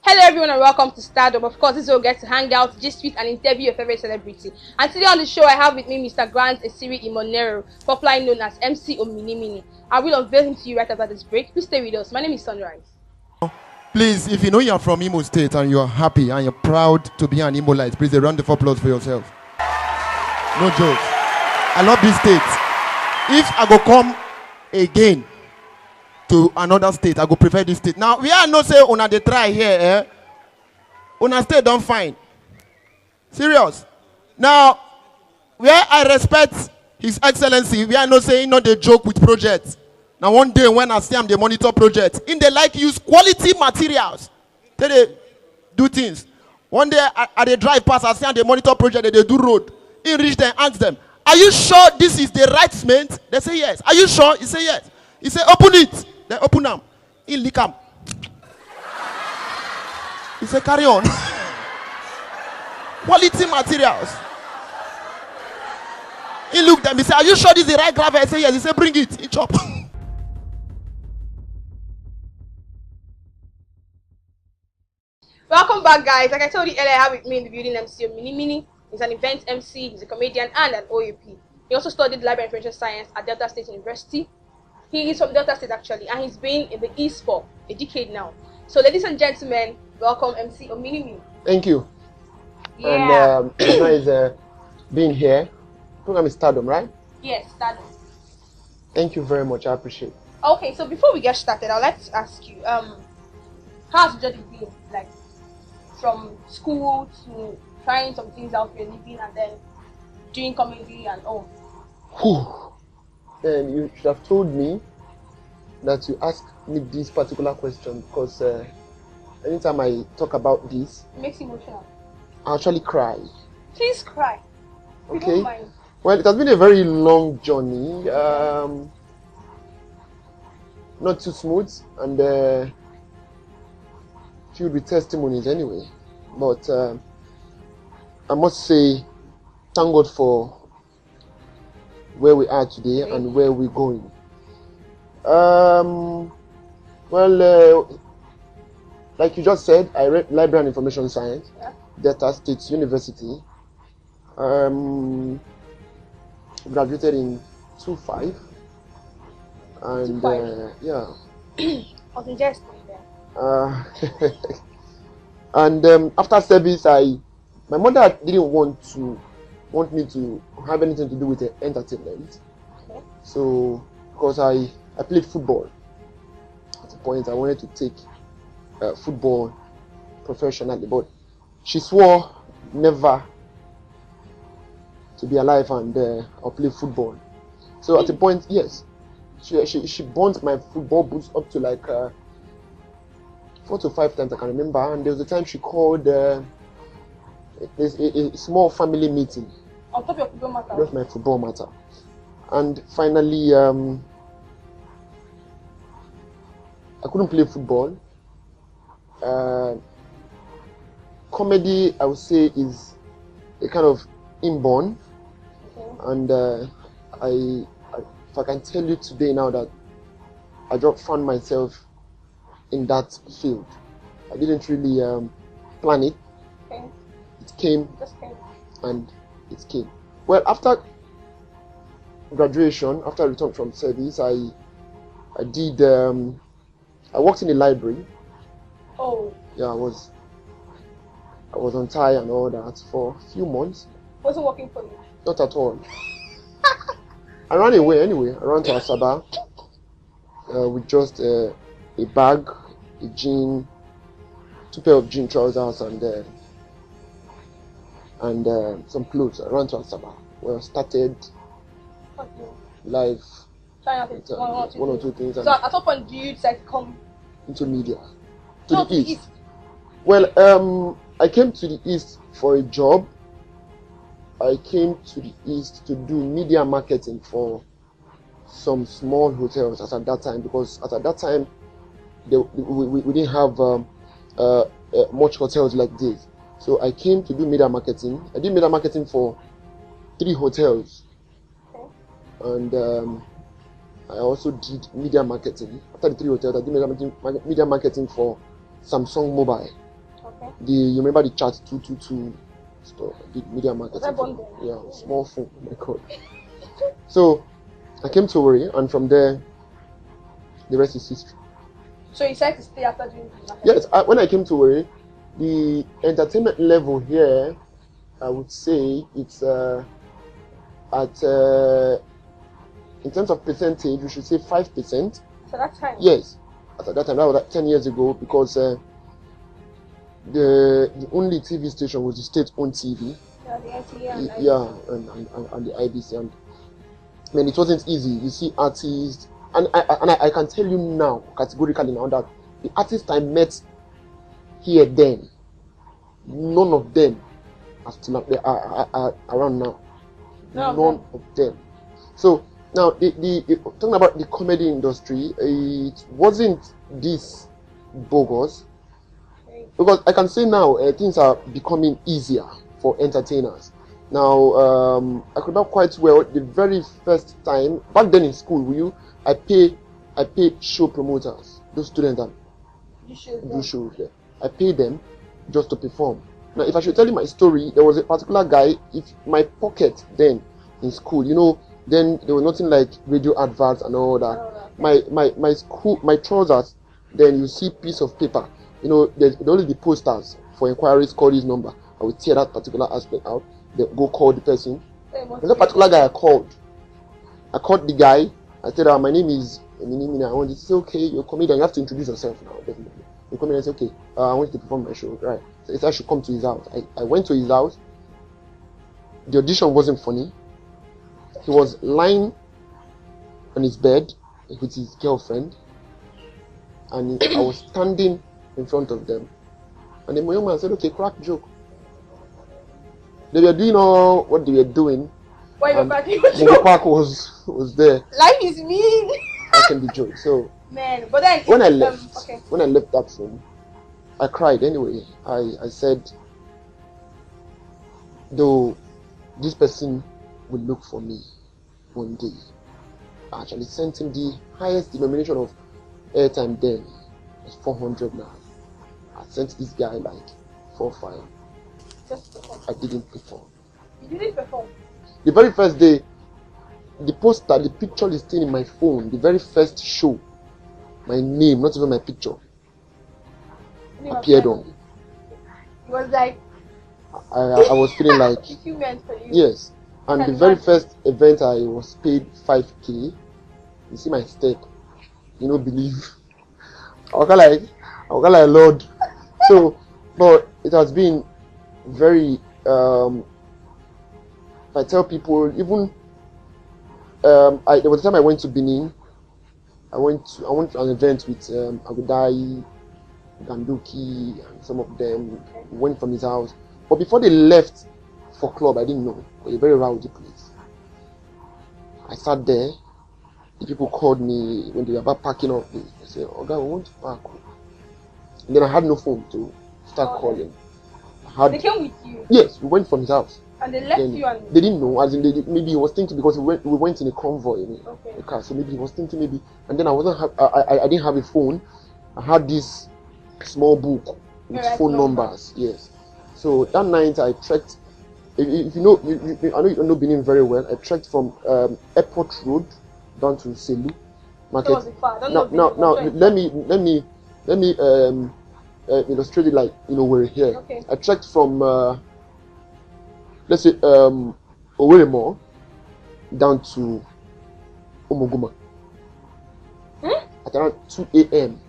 Hello everyone and welcome to STARDOM. Of course, this is where we get to hang out, gist with, and interview your favorite celebrity. And today on the show, I have with me Mr. Grant Esiri Imonero, popularly known as MC ONIMIMINI. I will unveil him to you right after this break. Please stay with us. My name is Sunrise. Please, if you know you're from Imo State and you're happy and you're proud to be an Imolite, please a round of applause for yourself. No jokes. I love this state. If I go come again to another state, I go prefer this state. Now, we are not say una dey try here, eh? Una state don't find. Serious. Now, where I respect His Excellency, we are not saying not the joke with projects. Now, one day when I see them, they monitor projects. In they like use quality materials. They do things. One day I they drive past, I see them, they monitor project, they do road. In reach them, ask them, are you sure this is the right cement? They say yes. Are you sure? He say yes. He say open it. They open them. In Likam. He say carry on. Quality materials. He look them. He say, are you sure this is the right gravel? I say yes. He say bring it. He chop. Welcome back, guys. Like I told you earlier, I have with me in the building MC ONIMIMINI. He's an event MC, he's a comedian, and an OAP. He also studied Library and Information Science at Delta State University. He is from Delta State, actually, and he's been in the East for a decade now. So, ladies and gentlemen, welcome MC ONIMIMINI. Thank you. Yeah. And it's nice being here. The program is STARDOM, right? Yes, STARDOM. Thank you very much. I appreciate it. Okay, so before we get started, I'd like to ask you, how's your journey been? Like, from school to trying some things out for your living and then doing comedy and all. Whew. And you should have told me that you asked me this particular question because anytime I talk about this, It makes you emotional. I actually cry. Please cry. We Okay. don't mind. Well, it has been a very long journey. Not too smooth and filled with testimonies anyway. But I must say, thank God for where we are today and where we're going. Like you just said, I read Library and Information Science, Delta State University. Graduated in 2005. And 2005? yeah. I was in jest there. And after service, my mother didn't want me to have anything to do with entertainment. Okay. So because I played football at a point, I wanted to take football professionally, but she swore never to be alive and I'll play football. So at a point, yes, she burnt my football boots up to like 4 to 5 times I can remember, and there was a time she called a small family meeting. On top of your football matter. Just my football matter. And finally, I couldn't play football. Comedy, I would say, is a kind of inborn. Okay. And if I can tell you today now that I just found myself in that field. I didn't really plan it. Okay. It came. Just came. And it came. Well, after graduation, after I returned from service, I worked in a library. Oh. Yeah, I was on tie and all that for a few months. Wasn't working for you? Not at all. I ran away anyway. I ran to Asaba with just a bag, a jean, 2 pair of jean trousers, and some clothes. I ran to Asaba. Well, started live. Trying out with, one or two things. So at what point do you decide to come into media? to the east. Well, I came to the east for a job. I came to the east to do media marketing for some small hotels at that time, because at that time we didn't have much hotels like this. So I came to do media marketing. I did media marketing for 3 hotels. Okay. And I also did media marketing. After the 3 hotels, I did media marketing for Samsung Mobile. You remember the chat 222 store, the media marketing? Was I born then? Yeah, small phone. Oh my god. So I came to Worry, and from there, the rest is history. So you decided to stay after doing the marketing? Yes, when I came to Worry, the entertainment level here, I would say it's at in terms of percentage, we should say 5%. So that's fine. Yes, at that time, that was like 10 years ago, because the only TV station was the state-owned TV. Yeah, the NTA and IBC. Yeah, and the IBC. And I mean, it wasn't easy. You see artists, and I can tell you now, categorically now, that the artists I met here then, none of them are still are around now. None of them. So now, talking about the comedy industry, it wasn't this bogus, because I can say now things are becoming easier for entertainers. Now, I could not quite well the very first time back then in school. I pay show promoters, those students that do shows there. I pay them just to perform. Now, if I should tell you my story, there was a particular guy. If my pocket then in school, then there was nothing like radio adverts and all that. My trousers, then you see piece of paper. There's only the posters for inquiries. Call this number. I will tear that particular aspect out. Then go call the person. There's a particular guy I called. I called the guy. I said, my name is ONIMIMINI. I want to say, okay, you're a comedian. You have to introduce yourself now, definitely. You come in and say, okay, I want you to perform my show, right? So he said I should come to his house. I went to his house. The audition wasn't funny. He was lying on his bed with his girlfriend, and I was standing in front of them. And the young man said, okay, crack joke. They were doing all what they were doing. Why you cracking the joke? park was there. Life is mean. Cracking the joke. So man, but then when I left that room, I cried anyway. I said, though this person will look for me one day. I actually sent him the highest denomination of airtime then. It's 400 now. I sent this guy like 4 or 5. Just perform. I didn't perform. You didn't perform? The very first day, the poster, the picture is still in my phone. The very first show, my name, not even my picture, appeared on. It was like I was feeling like fulfillment for you. Yes. And the very first event I was paid 5k. You see my step. Believe. I was like Lord. So, but it has been very I tell people, even there was a time I went to Benin. I went to an event with Agudai, Ganduki, and some of them. We went from his house. But before they left for club, I didn't know. It was a very rowdy place. I sat there. The people called me when they were about packing up. They said, "Oh God, we want to park." And then I had no phone to start calling. They came with you? Yes, we went from his house. And they left you and... They didn't know, as in maybe he was thinking, because we went in a convoy in a car, so maybe he was thinking maybe. And then I didn't have a phone. I had this small book with phone numbers. Yes. So that night I trekked. If you know, I know you don't know Benin very well. I trekked from Airport Road down to Selu Market. That was far. Now let me illustrate it like we're here. Okay. I trekked from let's say Owerri Mall down to Omoguma at around 2 a.m.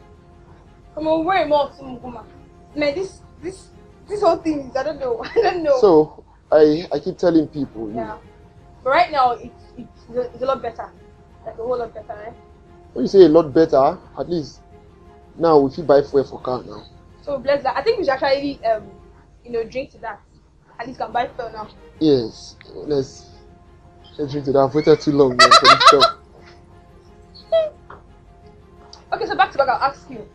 From Owerri Mall to Omoguma. Man, this whole thing is, I don't know. So I keep telling people. Yeah. But right now it's a lot better. Like a whole lot better, right? When you say a lot better, at least now we should buy fuel for car now. So bless that. I think we should actually drink to that. At least can buy fuel now. Yes. Let's drink to that. I've waited too long man, for this show. Okay, so back, I'll ask you.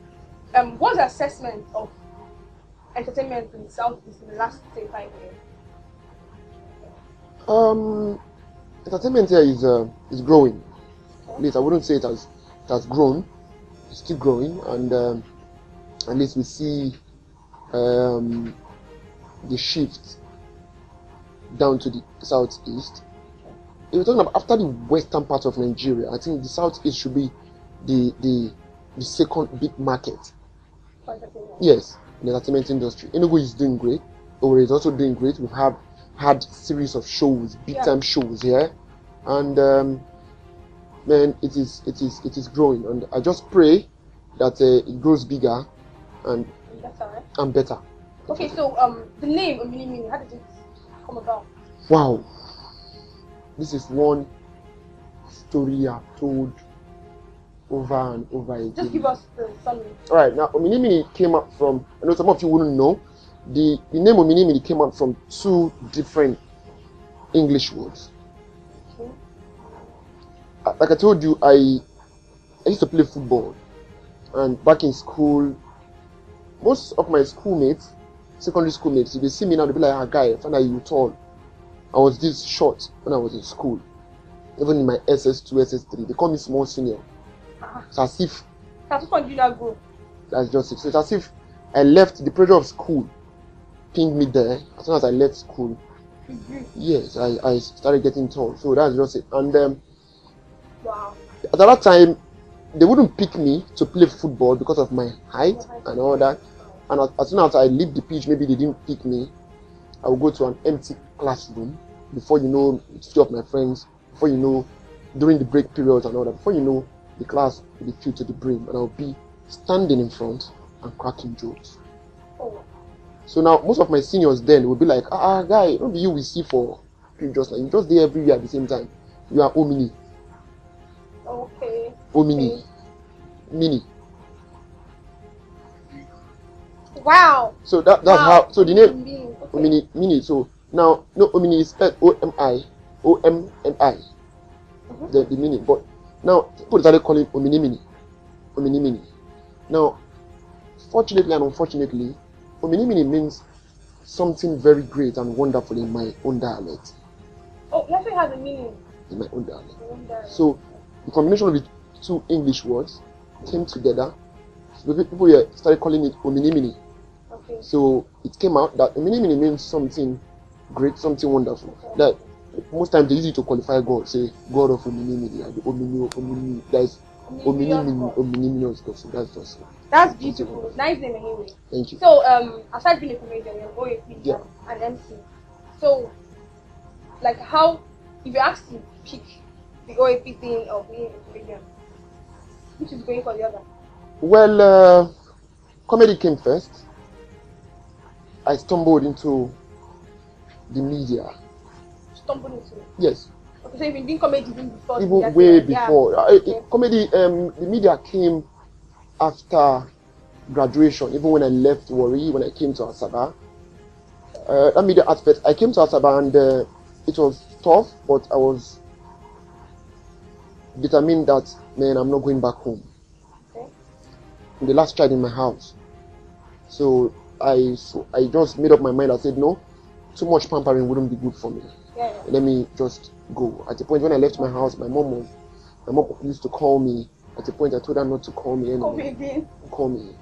What's the assessment of entertainment in the Southeast in the last, say, 5 years? Entertainment here is growing. At least I wouldn't say it has grown. It's still growing, and at least we see the shift down to the southeast. If we're talking about after the western part of Nigeria, I think the southeast should be the second big market. Yes, in the entertainment industry. Enugu is doing great. Owerri is also doing great. We have had series of shows, big time shows here, and man, it is growing. And I just pray that it grows bigger and better. Okay, so the name ONIMIMINI, how did it come about? Wow, this is one story I've told over and over again. Just give us the summary. All right, now ONIMIMINI came up from, I know some of you wouldn't know, the name ONIMIMINI came up from two different English words. Okay. Like I told you, I used to play football, and back in school, most of my schoolmates, secondary schoolmates, if they see me now, they'll be like, "Ah, guy, I find out you tall." I was this short when I was in school. Even in my SS2, SS3, they call me small senior. It's as if That's what you not go. that's just it. So it's as if I left the pressure of school, pinged me there. As soon as I left school, yes, I started getting tall. So that's just it. And Wow. at that time, they wouldn't pick me to play football because of my height and all that. And as soon as I leave the pitch, maybe they didn't pick me, I will go to an empty classroom. Before you know, it's few of my friends. Before you know, during the break periods and all that. Before you know, the class will be filled to the brim, and I'll be standing in front and cracking jokes. Oh. So now, most of my seniors then will be like, guy, don't be you we see for just like you just there every year at the same time. You are Omini. Okay. Omini. Okay. Mini. Wow. So that's Wow. how. So the name Okay. Omini Mini. So now, no, Omini is spelled OMI. The mini. But now people started calling ONIMIMINI. ONIMIMINI. Now, fortunately and unfortunately, ONIMIMINI means something very great and wonderful in my own dialect. Oh, it actually has a meaning. In my own dialect. Your own dialect. So the combination of the two English words came together. So people here started calling it ONIMIMINI. Okay. So it came out that ONIMIMINI means something great, something wonderful. Like most times they use it to qualify God, say God of ONIMIMINI, like the Omini, there's ONIMIMINI stuff. So that's just it. That's beautiful. Nice name anyway. Thank you. So aside being a comedian, you're an OAP and MC. So like how, if you ask to pick the OAP thing or being a comedian, which is going for the other? Well, comedy came first. I stumbled into the media. Stumbled into it. Yes. Okay, so you've been doing comedy even before. Even way before. Comedy, the media came after graduation. Even when I left Warri, when I came to Asaba. That media aspect, I came to Asaba and it was tough, but I was determined that, man, I'm not going back home. Okay. I'm the last child in my house. So I just made up my mind. I said, no, too much pampering wouldn't be good for me. Yeah. Let me just go. At the point when I left my house, my mom used to call me. At the point I told her not to call me anymore. Call me again. Call me.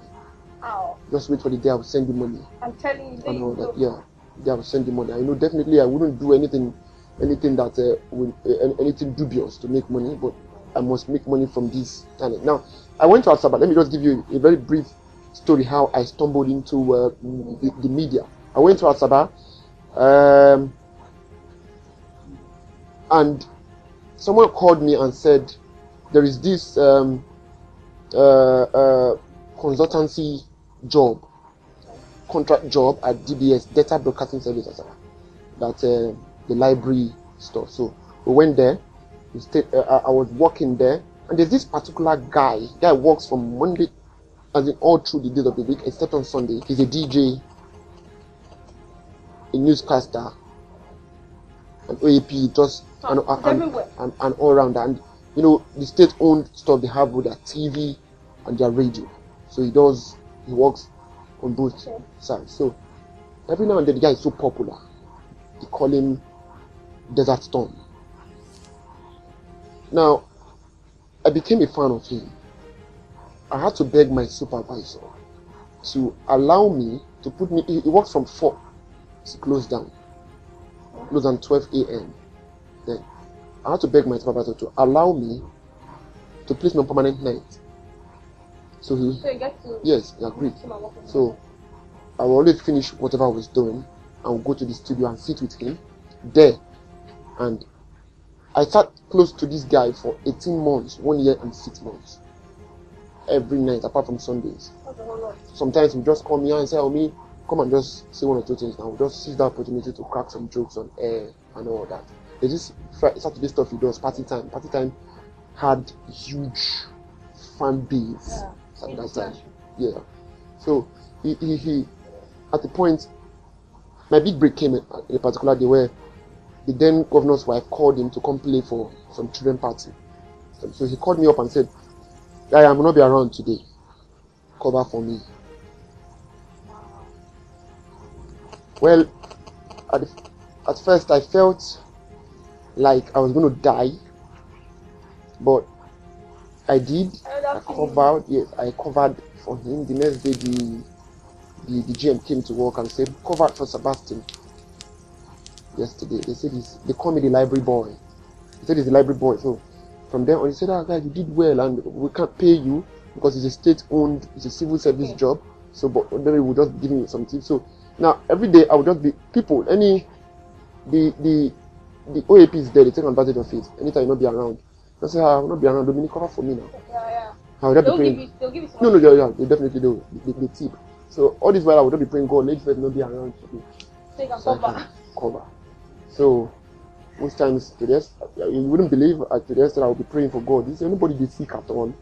Ow. Just wait for the day I will send you money. I'm telling you. And all that. Yeah. The day I will send you money. I know definitely I wouldn't do anything that anything dubious to make money, but I must make money from this talent. Now, I went to Asaba. Let me just give you a very brief story how I stumbled into the media. I went to Asaba, and someone called me and said there is this consultancy job, contract job at DBS, Data Broadcasting Service Asaba, that the library stuff. So we went there. I was working there, and there's this particular guy. Guy works from Monday, as in all through the days of the week, except on Sunday. He's a DJ, a newscaster, an OAP, just an all-rounder. And you know, the state-owned stuff they have with their TV and their radio. So he works on both sides. So every now and then the guy is so popular. They call him Desert Storm. Now, I became a fan of him. I had to beg my supervisor to allow me to put me. He works from 4 to close down 12 a.m. Then I had to beg my supervisor to allow me to place me on permanent night. So he, So you get to yes, he agreed. So I will always finish whatever I was doing and go to the studio and sit with him there. And I sat close to this guy for 18 months, 1 year and 6 months. Every night, apart from Sundays. That's a whole lot. Sometimes he just call me and say, "Oh, me, come and just say 1 or 2 things." And we'll just seize that opportunity to crack some jokes on air and all that. There's this Saturday stuff he does, party time. Party time had huge fan base at that time. Yeah. So he at the point, my big break came in a particular day where the then governor's wife called him to come play for some children party. So he called me up and said, "I am not be around today. Cover for me." Well, at first I felt like I was going to die, but I did. I covered. Yes, I covered for him. The next day, the GM came to work and said, "Covered for Sebastian." Yesterday, they said they call me the library boy. He said he's the library boy. So from then on, he said, "Ah, guys, you did well, and we can't pay you because it's a state-owned, it's a civil service job. So, but then we will just give you some tips." So now every day I would just be people. The OAP is there. They take advantage of it. Anytime you not be around, they say, "I will not be around. Dominic, cover for me now." Yeah. I would not be praying. They'll give you some. No, yeah, they definitely do. They tip. So all this while I would not be praying, God, let first not be around today. Take a So I cover. can cover. So most times to the rest, you wouldn't believe to the rest that I would be praying for God. Is anybody be sick at all?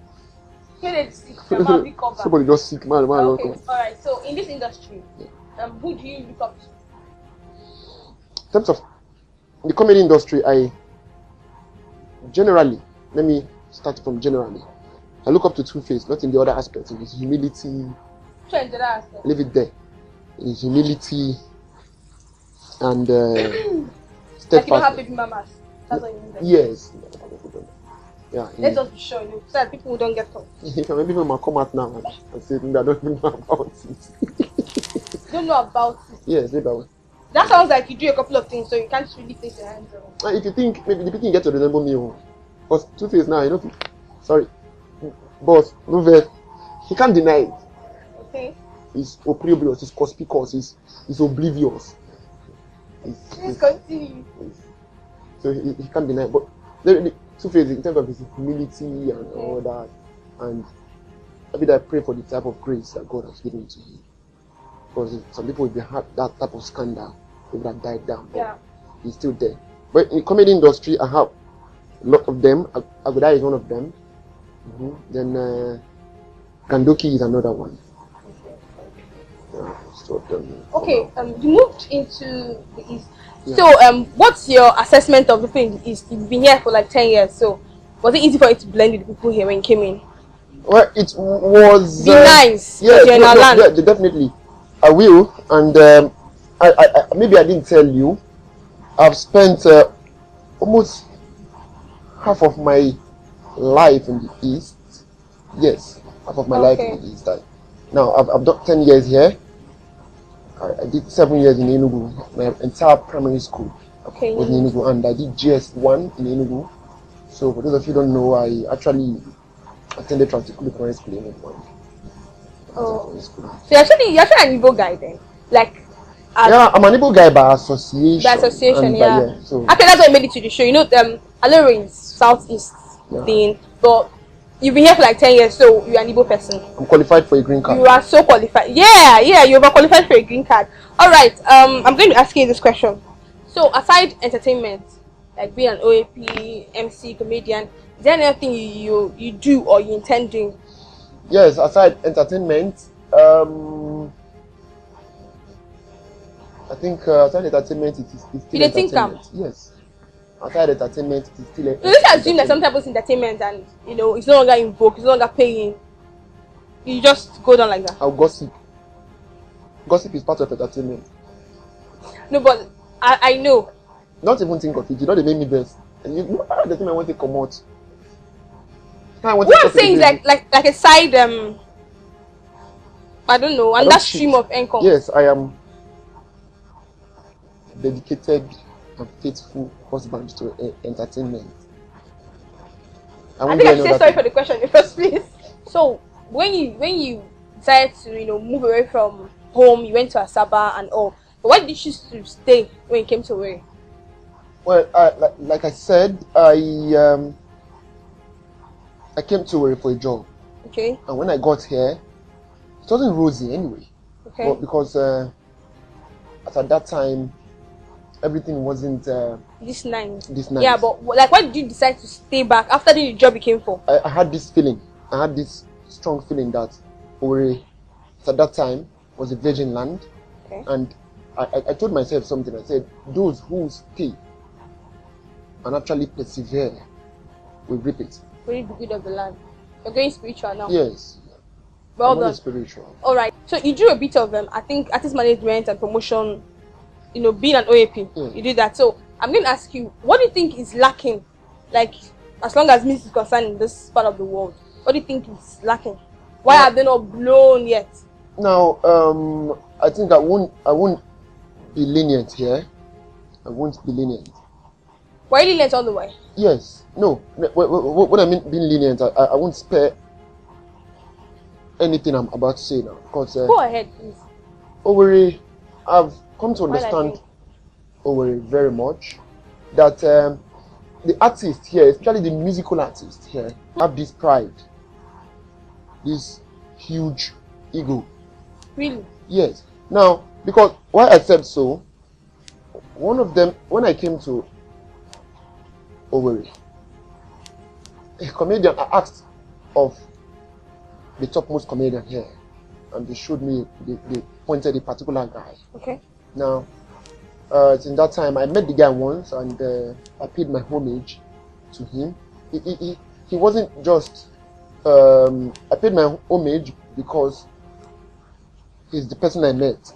Somebody just sick, man. Okay, alright. So in this industry, who do you look up to? In terms of the comedy industry, I generally, let me start from generally. I look up to Two-Face, not in the other aspects. In his humility, leave it there. In his humility and like you don't have baby mamas. That's what you mean. Yes. Yeah. Let's just be sure, so that people don't get caught. Maybe people might come out now and say, "I don't even know about it." You don't know about it. Yes, maybe I will. That sounds like you do a couple of things, so you can't really place your hands on. If you think maybe the people get to resemble me, because Two-Face now, you know, sorry, boss, no vex, he can't deny it. Okay. He's opprobrious, he's conspicuous, he's oblivious. Please continue. So he can't deny it. But the Two-Face, in terms of his humility and all that, and every day I pray for the type of grace that God has given to him. Because some people, if they had that type of scandal, they would have died down. But he's still there. But in the comedy industry, I have a lot of them. Agudai is one of them. Then Gandoki is another one. Okay, you moved into the East. Yeah. So, what's your assessment of the thing in the East? You've been here for like 10 years, so was it easy for you to blend with the people here when you came in? Well, it was... nice. Yeah, you're in our land. Yeah, definitely. I will, and I maybe I didn't tell you, I've spent almost half of my life in the East. Yes, half of my life in the East. Now, I've done 10 years here. I did 7 years in Enugu. My entire primary school was in Enugu, and I did GS1 in Enugu. So, for those of you who don't know, I actually attended Transicular Primary School in Enugu. Oh, so you're actually an Igbo guy then? Like, yeah, I'm an Igbo guy by association. By association, yeah. So. Okay, that's why I made it to the show. You know, Alero is Southeast thing, but you've been here for like 10 years, so you're an Igbo person. I'm qualified for a green card. You are so qualified. Yeah, you're qualified for a green card. All right. I'm going to ask you this question. So, aside entertainment, like being an OAP, MC, comedian, is there anything you do or you intend doing? Yes, aside entertainment, I think aside entertainment, it is still entertainment. Yes, aside entertainment, it is still entertainment. You just assume that some type of entertainment and it's no longer in vogue, it's no longer paying. You just go down like that. I'll gossip. Gossip is part of entertainment. No, but I know. Not even think of it. You know they make me best. And the thing I want to come out. What I'm saying is like a side I don't know. And that stream of income. Yes, I am dedicated and faithful husband to entertainment. I think I should say sorry for the question in the first place. So when you decided to move away from home, you went to Asaba and all. But why did you choose to stay when you came to Owerri? Well, like I said, I came to Owerri for a job. Okay. And when I got here, it wasn't rosy anyway. Okay. But because at that time, everything wasn't this nice. Yeah, but like, why did you decide to stay back after the job you came for? I had this feeling. I had this strong feeling that Owerri, at that time, was a virgin land. Okay. And I told myself something. I said, those who stay and actually persevere will reap it. Really the good of the land. You're going spiritual now. Yes. Well I'm done. Spiritual. All right. So you do a bit of I think artist management and promotion. Being an OAP, you do that. So I'm going to ask you, what do you think is lacking? Like, as long as music is concerned in this part of the world, what do you think is lacking? Why are they not blown yet? Now, I think I won't be lenient here. I won't be lenient. Why lenient all the way? Yes. No. What I mean being lenient, I won't spare anything I'm about to say now. Because, go ahead, please. Owerri, I've come to understand Owerri very much. That the artists here, especially the musical artists here, have this pride. This huge ego. Really? Yes. Now, because why I said so, one of them, when I came to Owerri, a comedian, I asked of the topmost comedian here, and they showed me, they pointed a particular guy. Okay. Now, in that time, I met the guy once, and I paid my homage to him. He wasn't just, I paid my homage because he's the person I met.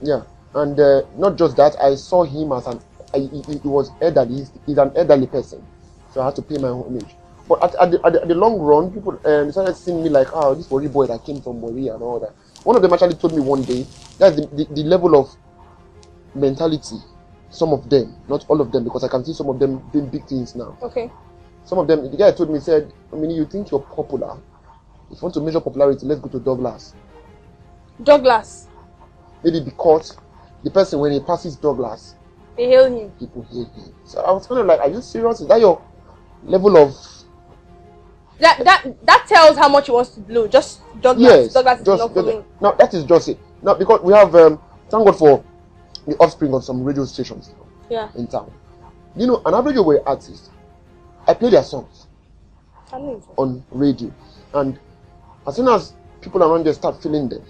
Yeah, and not just that, I saw him as he was elderly. He's an elderly person, so I had to pay my homage. But at the long run, people started seeing me like, oh, this Warri boy that came from Warri and all that. One of them actually told me one day, that's the level of mentality. Some of them, not all of them, because I can see some of them doing big things now. Okay. Some of them, the guy told me, said, I mean, you think you're popular. If you want to measure popularity, let's go to Douglas. Douglas? Maybe because the person, when he passes Douglas, they hail him. People hail him. So I was kind of like, are you serious? Is that your level of... That tells how much he wants to blow. Just Douglas. Yes, Douglas is not for me. Now, that is just it. Now, because we have, thank God for the offspring of some radio stations in town. You know, an average Owerri artist, I play their songs on radio. And as soon as people around there start feeling them,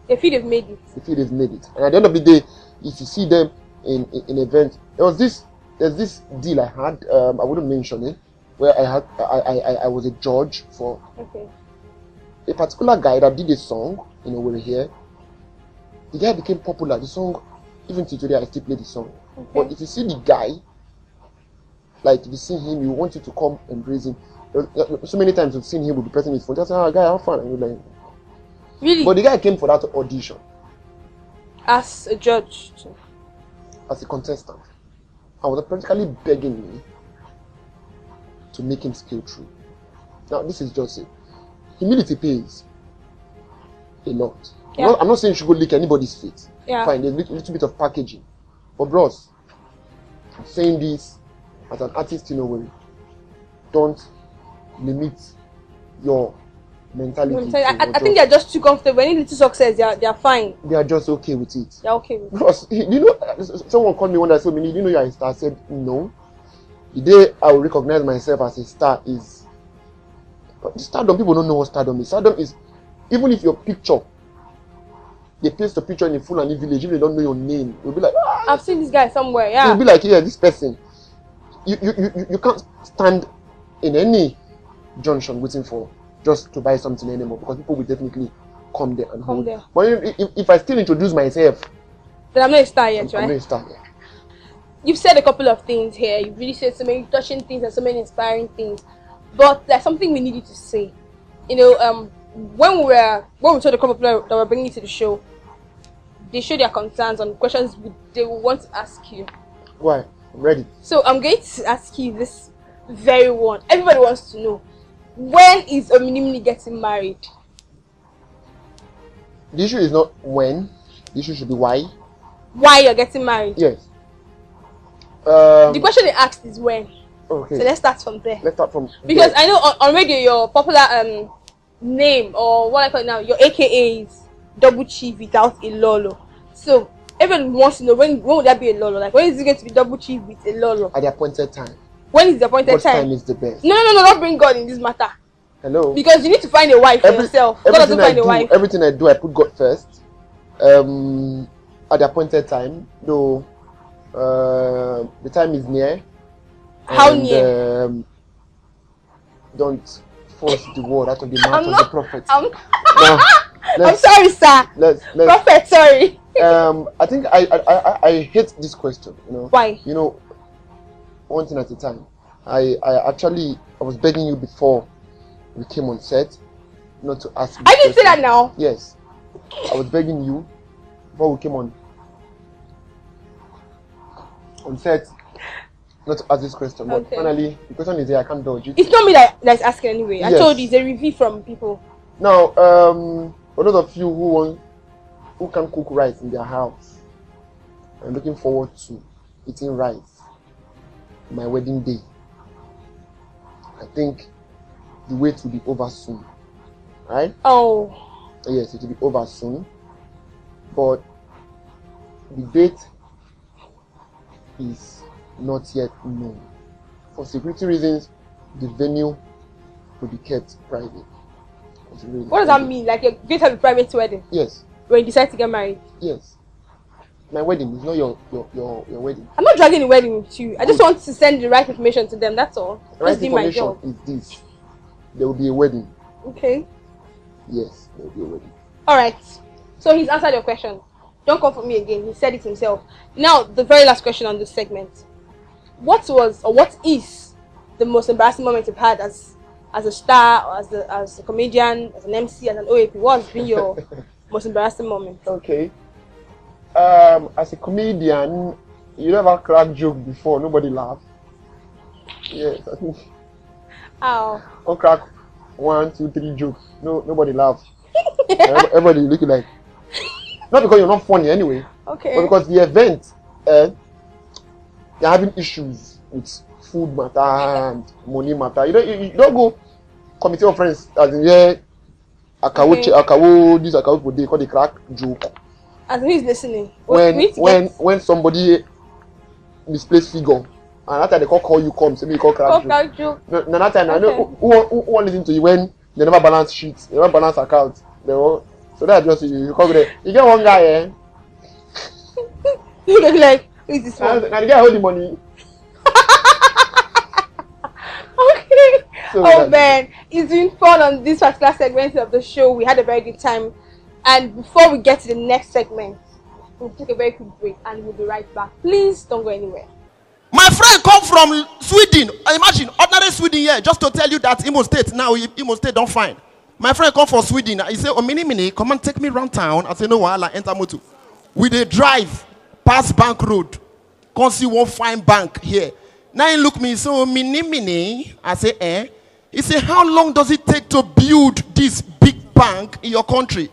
they feel they've made it. They feel they've made it. And at the end of the day, if you see them in events, there's this deal I had, I wouldn't mention it, where I was a judge for a particular guy that did a song in Owerri here. The guy became popular. The song, even till today, I still play the song. But if you see the guy, like if you see him, you want you to come embrace him. So many times you've seen him with the person in his phone, just say, oh, guy, how fun? And you're like, really? But the guy came for that audition. As a judge? As a contestant. I was practically begging me to make him scale through. Now, this is just it. Humility pays a lot. Yeah. I'm not saying you should go lick anybody's feet. Yeah. Fine, there's a little bit of packaging. But bros, I'm saying this as an artist in Owerri. Don't limit your mentality. I think they're just too comfortable. Any little success, they're fine. They are just okay with it. They're okay with it. Bros, you know, someone called me one day and said, "Mini, you know you're a star?" I said, no. The day I will recognize myself as a star is... But stardom, people don't know what stardom is. Stardom is, even if your picture, they paste the picture in a Fulani village, if they don't know your name, you'll be like, ah! I've seen this guy somewhere, yeah. You'll be like, yeah, this person. You can't stand in any junction waiting for just to buy something anymore, because people will definitely come there and hold. But if I still introduce myself, then I'm not a star yet, right? I'm not a star yet. You've said a couple of things here. You've really said so many touching things and so many inspiring things. But there's something we need you to say. You know, when we told the couple that were bringing you to the show, they showed their concerns on questions they will want to ask you. Why? I'm ready. So I'm going to ask you this very one. Everybody wants to know, when is ONIMIMINI getting married? The issue is not when. The issue should be why. Why you're getting married? Yes. The question they asked is when. Okay. So let's start from there. Let's start from because there. I know on radio your popular name, or what I call it now, your AKA is Double Chief without a lolo. So everyone wants to know, when would that be a lolo? Like, when is it going to be Double Chief with a lolo? At the appointed time. When is the appointed God's time? time is the best. No, don't bring God in this matter. Hello. Because you need to find a wife for yourself. God doesn't find a wife. Everything I do, I put God first. At the appointed time, though, the time is near. How near? Don't force the word out of the mouth of the prophet. I'm sorry, sir. Let's prophet, sorry. I think I hate this question. You know. Why? You know, one thing at a time. I was begging you before we came on set not to ask. I didn't say that now. Yes, I was begging you before we came on set not to ask this question, but finally the question is there. I can't dodge it. It's not me that's asking anyway. I told you it's a review from people. Now, for those of you who can cook rice in their house, I'm looking forward to eating rice my wedding day. I think the wait will be over soon, right? Oh. Yes, it will be over soon, but the date is not yet known. For security reasons, the venue will be kept private. Really what does that mean? Like, you're going to have a private wedding? Yes. When you decide to get married? Yes. My wedding is not your wedding. I'm not dragging the wedding with you. I just want to send the right information to them, that's all. The right information is this. There will be a wedding. Okay. Yes, there will be a wedding. Alright. So he's answered your question. Don't come for me again. He said it himself. Now, the very last question on this segment. What was, or what is, the most embarrassing moment you've had as a star, or as a comedian, as an MC, as an OAP? What has been your most embarrassing moment? Okay. As a comedian, you never crack joke before, nobody laughed. Yes, I think. Ow. Don't crack 1, 2, 3 jokes. Nobody laughed. Everybody looking like, not because you're not funny anyway, okay, but because the event, you're having issues with food matter and money matter. You don't go committee of friends as in akawo this akawo for they call the crack joke. As who is listening? When somebody misplaced figure, and that time they call you come, so you call crack joke. No, that time I know who want listen to you when they never balance sheets, they never balance accounts. So that's just you call there. You get one guy, you look like, who is this one? Now the guy hold the money. Okay. So man, it's been fun on this particular segment of the show. We had a very good time. And before we get to the next segment, we'll take a very quick break and we'll be right back. Please don't go anywhere. My friend come from Sweden. Imagine, ordinary Sweden here, just to tell you that Imo State, now Imo State don't find. My friend come from Sweden. He say, ONIMIMINI, come and take me around town. I say, no, I'll enter motor. We dey drive past Bank Road. Come see one fine bank here. Now he look me, he say, ONIMIMINI. I say, eh? He say, how long does it take to build this big bank in your country?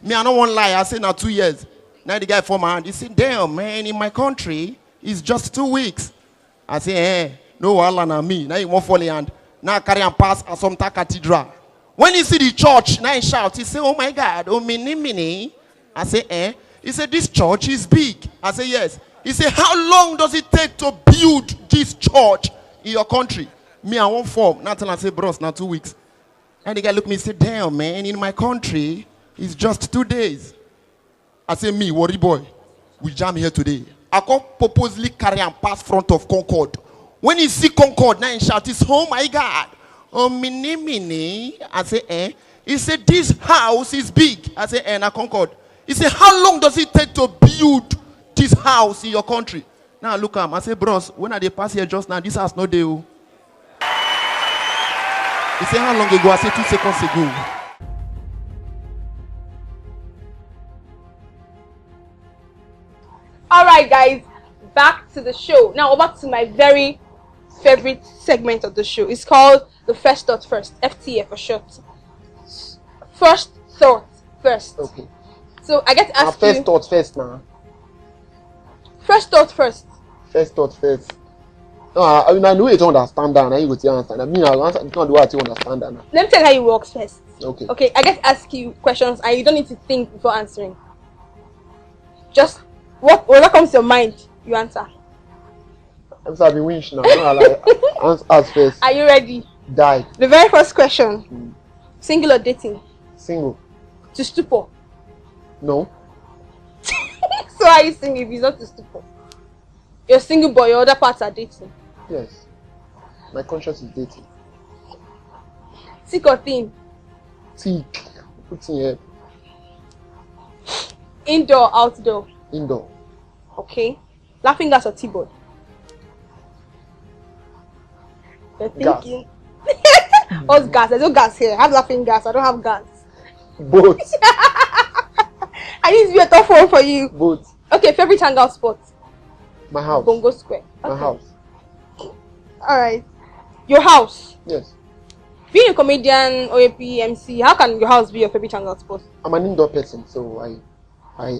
Me, I don't want to lie. I say, now 2 years. Now the guy for my hand, he said, damn, man, in my country, it's just 2 weeks. I say, eh, no, Allah na me. Now he won't fall in hand. Now I carry and pass Assumpta Cathedral. When he see the church, now he shout, he say, oh my God, ONIMIMINI. I say, eh? He said, this church is big. I say, yes. He said, how long does it take to build this church in your country? Me, I won't form. Now tell I say, bros, now 2 weeks. And the guy look at me and say, damn, man, in my country, it's just 2 days. I say, me, worry boy, we jam here today. I come purposely carry and pass front of Concord. When he see Concord, now he shout, it's, oh my God, ONIMIMINI. I say, eh? He said, this house is big. I say, eh, na Concord. He said, how long does it take to build this house in your country? Now I look at him, I say, bros, when I dey pass here just now, this house no dey. He said, how long ago? I said, 2 seconds ago. Alright guys, back to the show. Now over to my very favorite segment of the show. It's called the first thought first, FTA for short. First thought first. Okay. So I get to ask first you. thought first now. First thought first. First thought first. No, I know you don't understand that. Now you go to answer. I mean, I'll answer. You can't do what you understand that now. Let me tell you how it works first. Okay. Okay, I get to ask you questions and you don't need to think before answering. Just whatever comes to your mind, you answer. I'm sorry, winch now. No, like, answer first. Are you ready? Die. The very first question. Single or dating? Single. To stupor. No. So are you single if it's not to stupor? You're single but your other parts are dating. Yes. My conscience is dating. Thick or thin? Thick. Put in here. Indoor or outdoor? Indoor. Okay. Laughing gas or T-board? You're thinking. What's gas? There's no gas here. I have laughing gas. I don't have gas. Both. I need to be a tough one for you. Both. Okay, favorite hangout spot? My house. Bongo Square. Okay. My house. Alright. Your house? Yes. Being a comedian, OAP, MC, how can your house be your favorite hangout spot? I'm an indoor person, so I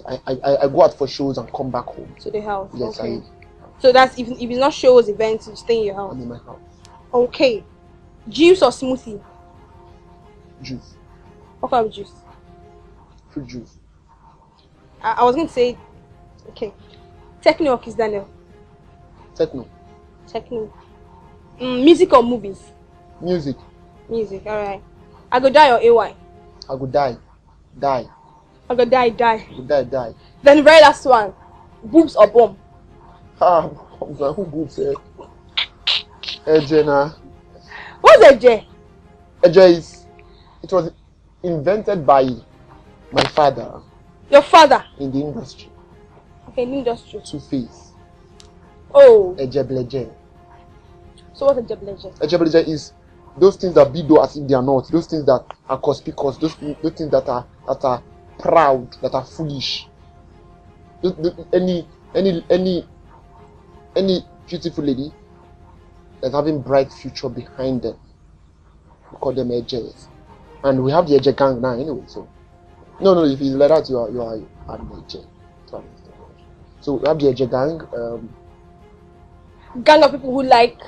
go out for shows and come back home. To the house. Yes, okay. So that's if it's not shows, events, you stay in your house. I'm in my house. Okay. Juice or smoothie? Juice. What kind of juice? Fruit juice. I was going to say, okay. Techno or Kiss Daniel? Techno. Techno. Music or movies? Music. Music, alright. I go die or AY? I go die. Die. I go die. I go die. Then the very last one. Boobs or bomb? Ah, who boobs here? Jenna. What's a J? It was invented by my father Your father? in the industry. Okay, in the industry. Two-face. Oh. Ejebleje. So what's a Jebleje? Ejebleje is those things that be do as if they are not. Those things that are conspicuous. Those things that are proud, that are foolish. Any beautiful lady that's having bright future behind them, we call them edges. And we have the edge gang now anyway. So no, if it's like that, you are an edge. So we have the edge gang. Gang of people who like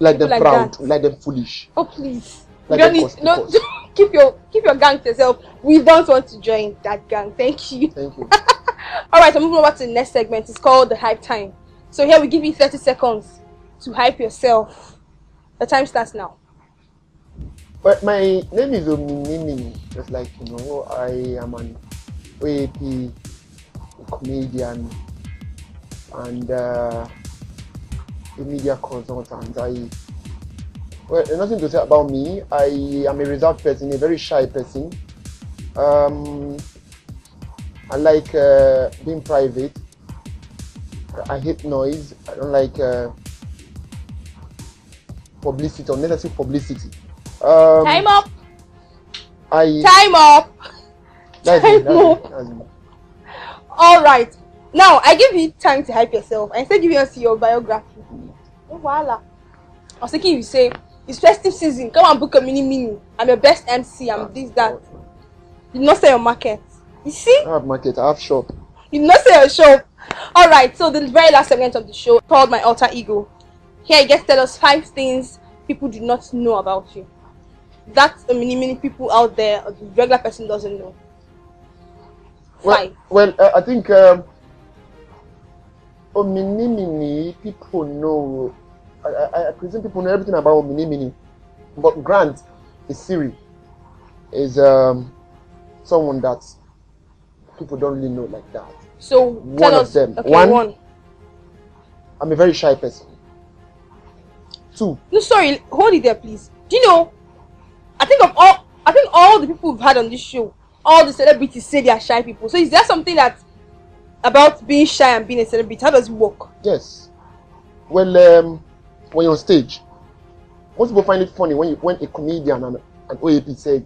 them like proud, that. like them foolish. Oh please. Like you don't them need no conspicuous. keep your gang to yourself. We don't want to join that gang. Thank you. Thank you. Alright, I'm moving over to the next segment. It's called the hype time. So here we give you 30 seconds to hype yourself. The time starts now. But my name is ONIMIMINI. Just like I am an OAP comedian and a media consultant. Nothing to say about me. I am a reserved person, a very shy person. I like being private. I hate noise. I don't like publicity, unnecessary publicity. Time up. Time up. That's it. All right. Now I give you time to hype yourself. I said give us your biography. Oh, voila. I was thinking you say it's festive season. Come and book a mini. I'm your best MC. I'm this that. You did not say your market. You see? I have market. I have shop. You did not say your shop. All right. So the very last segment of the show called my alter ego. Here you get to tell us 5 things people do not know about you. That's a mini people out there, the regular person doesn't know. 5. Well, I think ONIMIMINI, people know. I presume people know everything about ONIMIMINI. But Grant, is Siri, is someone that people don't really know like that. So One of them. Okay, one. I'm a very shy person. 2. No, sorry, hold it there, please. Do you know? I think all the people we've had on this show, all the celebrities say they are shy people. So is there something that about being shy and being a celebrity? How does it work? Yes. Well, when you're on stage, most people find it funny when a comedian and an OAP say,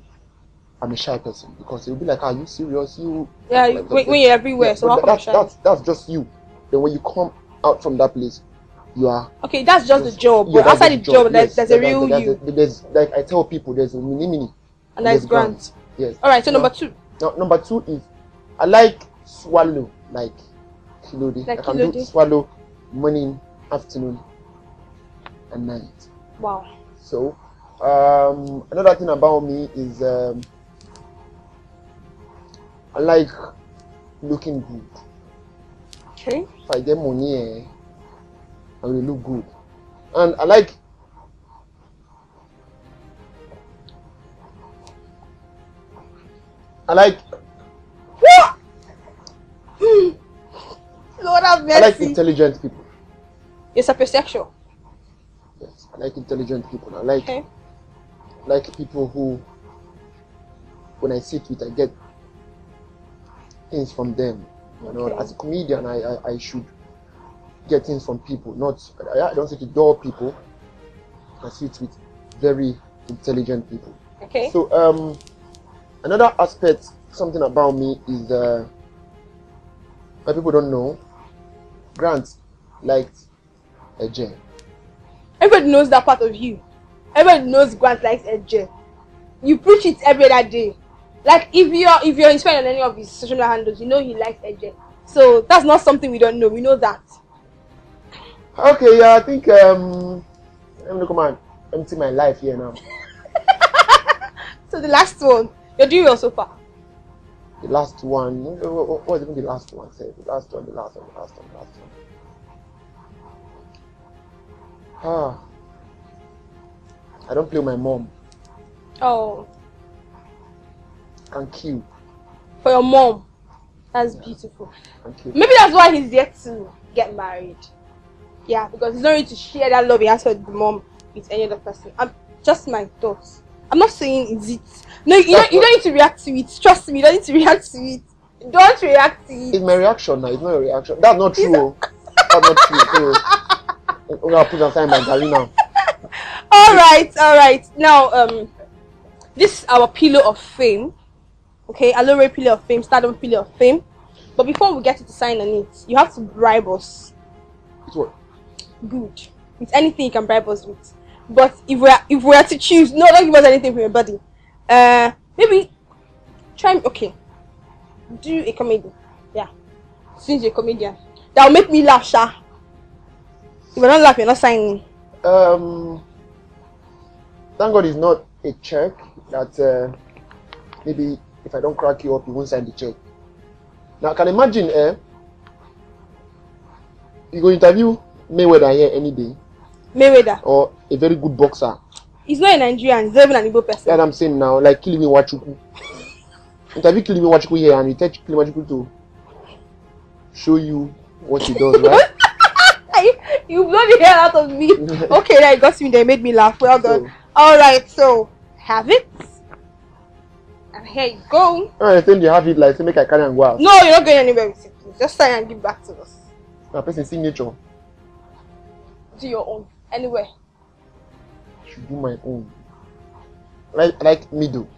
"I'm a shy person," because they'll be like, "Are you serious? You?" Yeah, like when you're everywhere, yeah, so how come you're shy? That's just you. Then when you come out from that place, you are okay. That's just the job. Yeah, But outside the job, yes, there's a real you. There's like I tell people, there's a mini, And there's Grant. Yes. All right. So number 2. Now number 2 is I like swallow like kilode. Like I can kilode. do swallow morning, afternoon, and night. Wow. So another thing about me is I like looking good. Okay. If I get money, I will look good, and I like What? Lord have mercy. I like intelligent people. You're sapiosexual. Yes, I like intelligent people. I like Okay. people who, when I sit with, I get things from them. You know, Okay. as a comedian, I should get things from people. Not I don't sit to dull people. I sit with very intelligent people. Okay. So another aspect, something about me is that people don't know. Grant liked a gem. Everybody knows that part of you. Everybody knows Grant likes Edge. You preach it every other day. Like if you're inspired on any of his social media handles, you know he likes Edge. So that's not something we don't know. We know that. Okay, yeah, I think let me come and empty my life here now. So the last one, you're doing well so far. The last one, what was even the last one? Say the last one. I don't play with my mom. Oh, Can kill. for your mom. That's beautiful. Can kill. Maybe that's why he's yet to get married. Yeah, because he's not ready to share that love he has for the mom with any other person. Just my thoughts. I'm not saying is it. No, you don't need to react to it. Trust me, you don't need to react to it. Don't react to it. It's my reaction now. It's not a reaction. That's not true. That's not true. So I'm gonna put aside my galley now. All right. Now, this is our pillar of fame. Okay, Allure pillar of fame, Stardom pillar of fame. But before we get to sign on it, you have to bribe us. It's what? Good. With anything you can bribe us with. But if we are to choose, no, don't give us anything from your body. Maybe try. Okay, do a comedy. Yeah, since you're a comedian, that will make me laugh, Sha. If I don't laugh, you're not signing. Thank God it's not a check that maybe if I don't crack you up, you won't sign the check. Now, can imagine you go interview Mayweather here any day. Mayweather. Or a very good boxer. He's not a Nigerian, he's not even an Igbo person. That's what I'm saying now, like Kilimi Wachuku. Interview Kilimi Wachuku here and you tell Kilimi Wachuku to show you what he does, right? You blow the hell out of me. Okay, that got me, they made me laugh. Well done. So, Alright, so have it. And here you go. I think you have it like say make I carry and go out. No, you're not going anywhere with it. Just sign and give back to us. My person's signature. Do your own. Anywhere. I should do my own. I like middle.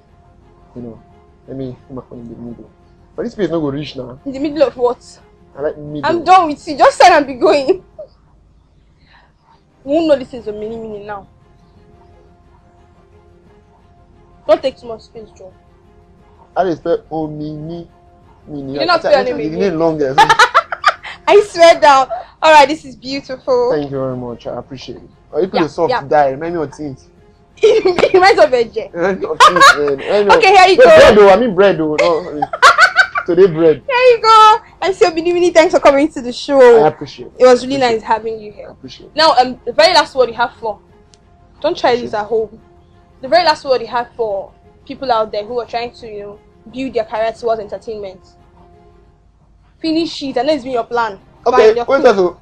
You know. Let me put my phone in the middle. But this place is not going to reach now. In the middle of what? I like middle. I'm done with you. Just sign and be going. You won't know this is a mini now. Don't take too much space, Joe. I respect mini. You did not spell any name longer. I swear down. Alright, this is beautiful. Thank you very much. I appreciate it. Or you put Yeah, a soft yeah. dye. Remind me of things. It reminds of Edge. Okay, here you go. Bread though. I mean bread though. No, I mean, today bread. Here you go. MC ONIMIMINI, thanks for coming to the I show. appreciate it. It was really nice having you I here. appreciate it. Now, the very last word you have for, don't try this at home. The very last word you have for people out there who are trying to, build their career towards entertainment. Finish it. I know it's been your plan. Okay, Fine, wait so.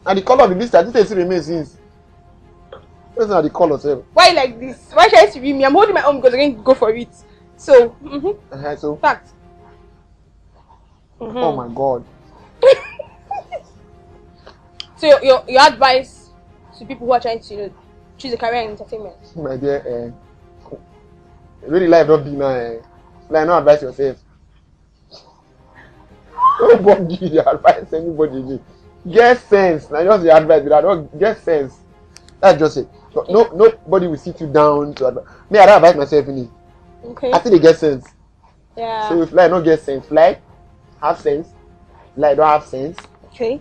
And the color of the list, I think still remains since. What's not the color, sir? Why like this? Why should I see me? I'm holding my own because I'm going to go for it. So, So, fact. oh my God. So your advice to people who are trying to choose a career in entertainment? My dear, really life not be now. Like, no advise yourself. Nobody advise anybody again. Get sense. Now just the advice, but I don't get sense. That's just it. No, nobody will sit you down to advise. Me, I don't advise myself in it. Okay. I think they get sense. Yeah. So if fly don't get sense, fly have sense. Fly don't have sense. Okay.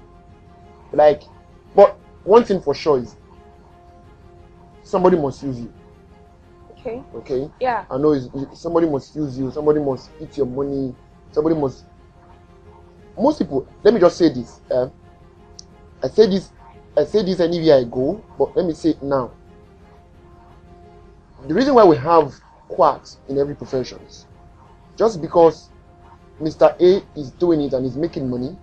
Like, but one thing for sure is somebody must use you. Okay. Okay. Yeah. I know somebody must use you. Somebody must eat your money. Somebody must. Most people. Let me just say this. I say this anywhere I go, but let me say it now. The reason why we have quacks in every profession is just because Mr. A is doing it and is making money,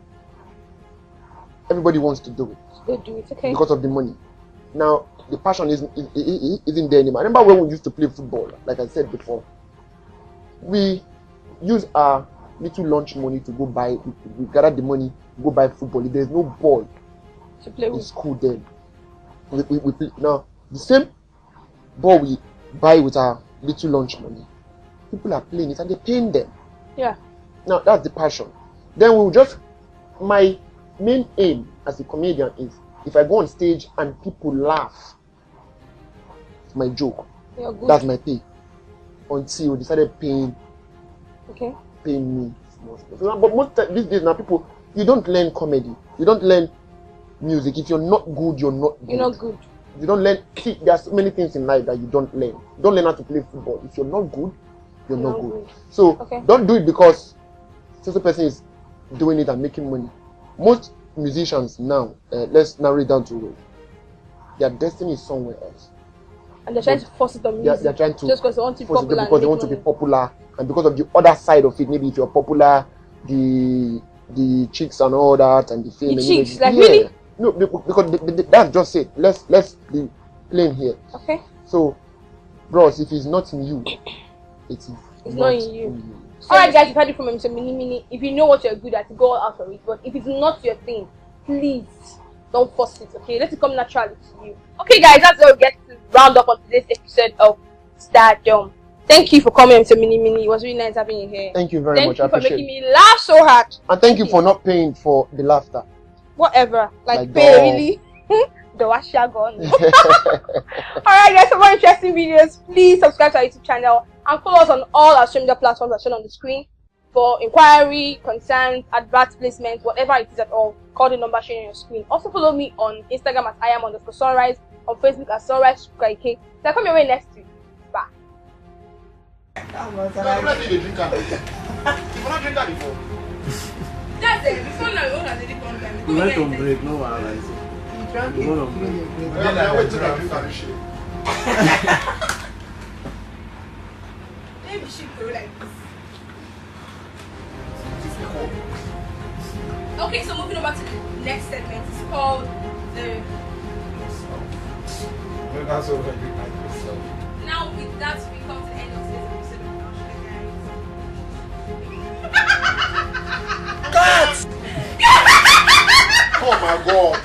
everybody wants to do it. Go do it, okay. Because of the money. Now, the passion isn't there anymore. I remember when we used to play football, like I said before, we use our little lunch money to go buy, we gather the money, go buy football. If there's no ball To play in with. school then, we play. Now, the same ball we buy with our little lunch money, people are playing it and they're paying them. Yeah. Now, that's the passion. Then we'll just, my main aim as a comedian is, if I go on stage and people laugh, it's my joke. You're good. That's my pay. Until they started paying me. But most these days now, people, you don't learn comedy. You don't learn music. If you're not good, you're not good. You're not good. You don't learn. See, there are so many things in life that you don't learn. You don't learn how to play football. If you're not good, you're not good. So don't do it because such a person is doing it and making money. Most musicians now, let's narrow it down to their destiny is somewhere else. And they're trying to force it on music. They're trying to just because they want to be force it popular. because they want to be popular, and because of the other side of it, maybe if you're popular, the chicks and all that, and the fame. The and chicks, everything. like really? No, because that's just it. Let's be plain here. Okay. So, bros, if it's not in you, it's not in you. Alright guys, you've heard it from MC ONIMIMINI. If you know what you're good at, go out for it. But if it's not your thing, please don't force it, okay? Let it come naturally to you. Okay guys, that's where we get to round up on today's episode of STARDOM. Thank you for coming, MC ONIMIMINI. It was really nice having you here. Thank you very much. Thank you for making me laugh so hard. And thank you for not paying for the laughter. Whatever. Like pay really. The washer gone. Alright guys, for more interesting videos, please subscribe to our YouTube channel and follow us on all our social media platforms as shown on the screen. For inquiry, concerns, advert placement, whatever it is at all, call the number shown on your screen. Also follow me on Instagram at @iam_sunrise, on Facebook at sunrise_k. So come your way next week. Bye. You've not drink that before. That's it. Before now, we won't have any problem. We went on break, no wahala. You drank it. We went on break. Wait till I drink that shit. Maybe she go like this. Okay, so moving over to the next segment. It's called the. Now with that, we come to the end of today's episode of Cut! Oh my god.